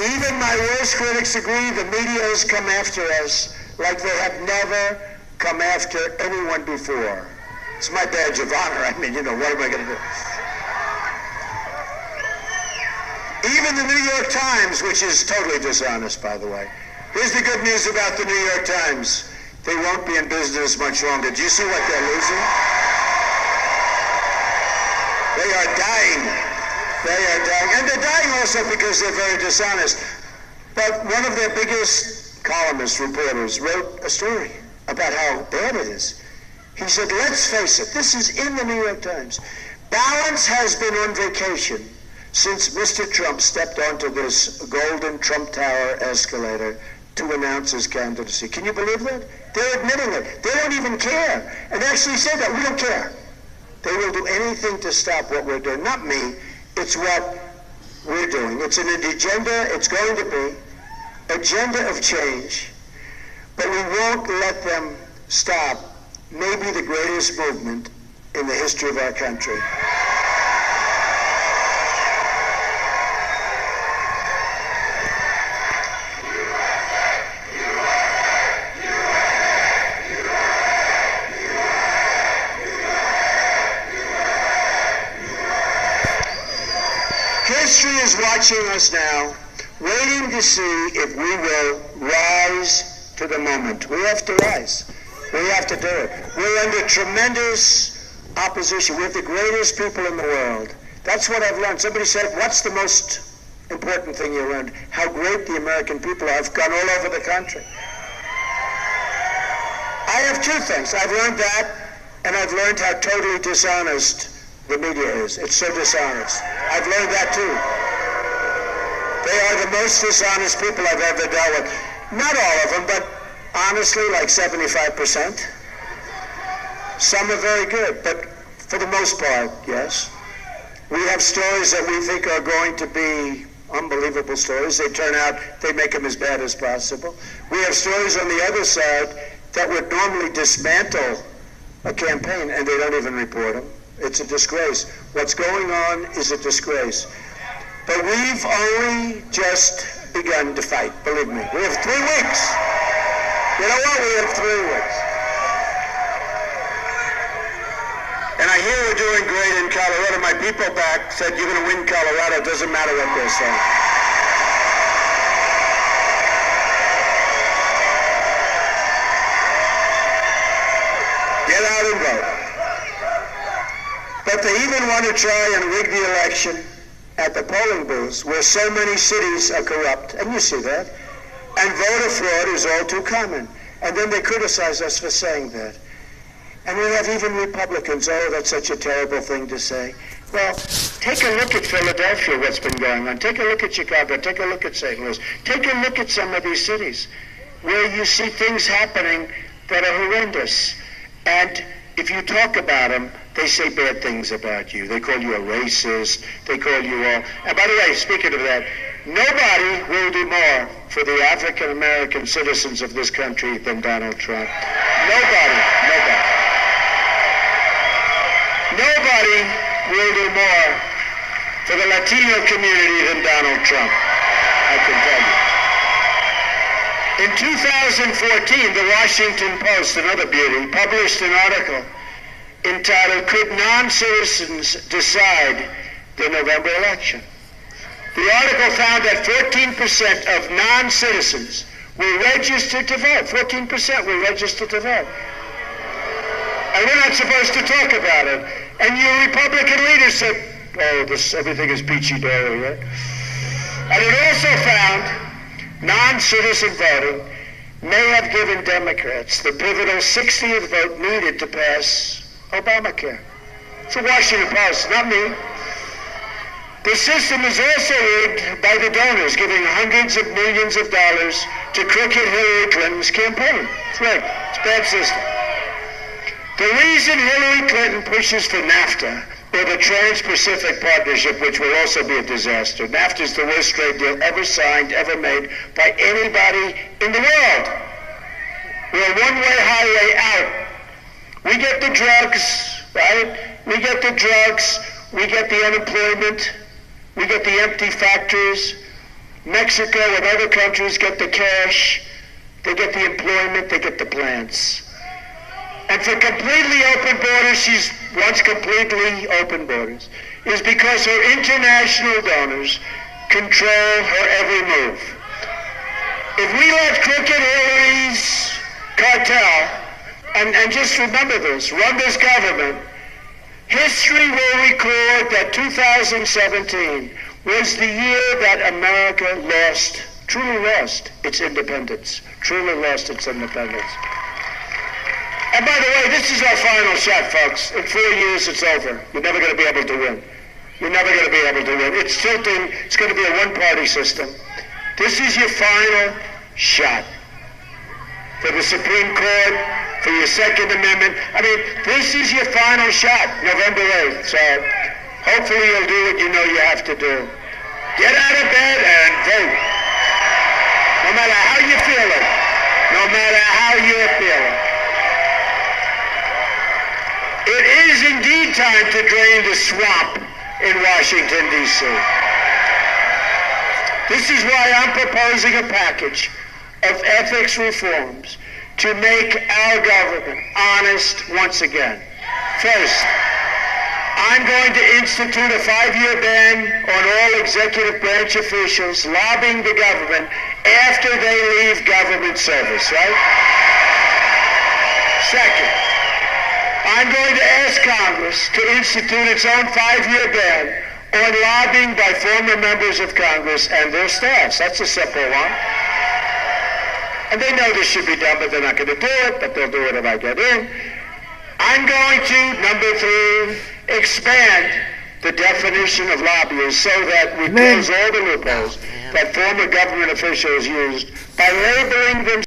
Even my worst critics agree the media has come after us like they have never come after anyone before. It's my badge of honor. I mean, what am I going to do? Even the New York Times, which is totally dishonest, by the way. Here's the good news about the New York Times. They won't be in business much longer. Do you see what they're losing? They are dying. They are dying. And they're dying also because they're very dishonest. But one of their biggest columnists, reporters, wrote a story about how bad it is. He said, let's face it, this is in the New York Times. Balance has been on vacation since Mr. Trump stepped onto this golden Trump Tower escalator to announce his candidacy. Can you believe that? They're admitting it. They don't even care. And they actually said that. We don't care. They will do anything to stop what we're doing. Not me. It's what we're doing. It's an agenda. It's going to be agenda of change. But we won't let them stop maybe the greatest movement in the history of our country. History is watching us now, waiting to see if we will rise to the moment. We have to rise. We have to do it. We're under tremendous opposition. We're the greatest people in the world. That's what I've learned. Somebody said, what's the most important thing you learned? How great the American people are. I've gone all over the country. I have two things. I've learned that, and I've learned how totally dishonest the media is. It's so dishonest. I've learned that too. They are the most dishonest people I've ever dealt with. Not all of them, but honestly, like 75%. Some are very good, but for the most part, yes. We have stories that we think are going to be unbelievable stories. They turn out, they make them as bad as possible. We have stories on the other side that would normally dismantle a campaign, and they don't even report them. It's a disgrace. What's going on is a disgrace. But we've only just begun to fight, believe me. We have 3 weeks. You know what? We have 3 weeks. And I hear we're doing great in Colorado. My people back said, you're going to win Colorado. It doesn't matter what they're saying. Get out and vote. But they even want to try and rig the election at the polling booths where so many cities are corrupt, and you see that, and voter fraud is all too common. And then they criticize us for saying that. And we have even Republicans, oh, that's such a terrible thing to say. Well, take a look at Philadelphia, what's been going on. Take a look at Chicago. Take a look at St. Louis. Take a look at some of these cities where you see things happening that are horrendous. And if you talk about them, they say bad things about you. They call you a racist. They call you all. And by the way, speaking of that, nobody will do more for the African American citizens of this country than Donald Trump. Nobody. Nobody will do more for the Latino community than Donald Trump, I can tell you. In 2014, the Washington Post, another beauty, published an article entitled, Could Non-Citizens Decide the November Election? The article found that 14% of non-citizens were registered to vote. 14% were registered to vote. And we're not supposed to talk about it. And your Republican leaders said, oh, everything is peachy-dory, right? And it also found non-citizen voting may have given Democrats the pivotal 60th vote needed to pass Obamacare. It's the Washington Post, not me. The system is also rigged by the donors, giving hundreds of millions of dollars to crooked Hillary Clinton's campaign. It's rigged. It's a bad system. The reason Hillary Clinton pushes for NAFTA, or the Trans-Pacific Partnership, which will also be a disaster. NAFTA is the worst trade deal ever signed, ever made by anybody in the world. We're a one-way highway out. We get the drugs, right? We get the drugs. We get the unemployment. We get the empty factories. Mexico and other countries get the cash, they get the employment, they get the plants. And for completely open borders, she wants completely open borders, is because her international donors control her every move. If we let crooked Hillary's cartel, and just remember this, run this government, history will record that 2017 was the year that America truly lost its independence. Truly lost its independence. And by the way, this is our final shot, folks. In 4 years, it's over. You're never going to be able to win. You're never going to be able to win. It's tilting. It's going to be a one-party system. This is your final shot. For the Supreme Court, for your Second Amendment. I mean, this is your final shot, November 8th. So hopefully you'll do what you know you have to do. Get out of bed and vote. No matter how you're feeling. No matter how you're feeling. It is indeed time to drain the swamp in Washington, D.C. This is why I'm proposing a package of ethics reforms to make our government honest once again. First, I'm going to institute a 5-year ban on all executive branch officials lobbying the government after they leave government service, right? Second, I'm going to ask Congress to institute its own 5-year ban on lobbying by former members of Congress and their staffs. That's a simple one. And they know this should be done, but they're not going to do it, but they'll do it if I get in. I'm going to, number 3, expand the definition of lobbyists so that we close all the loopholes that former government officials used by labeling them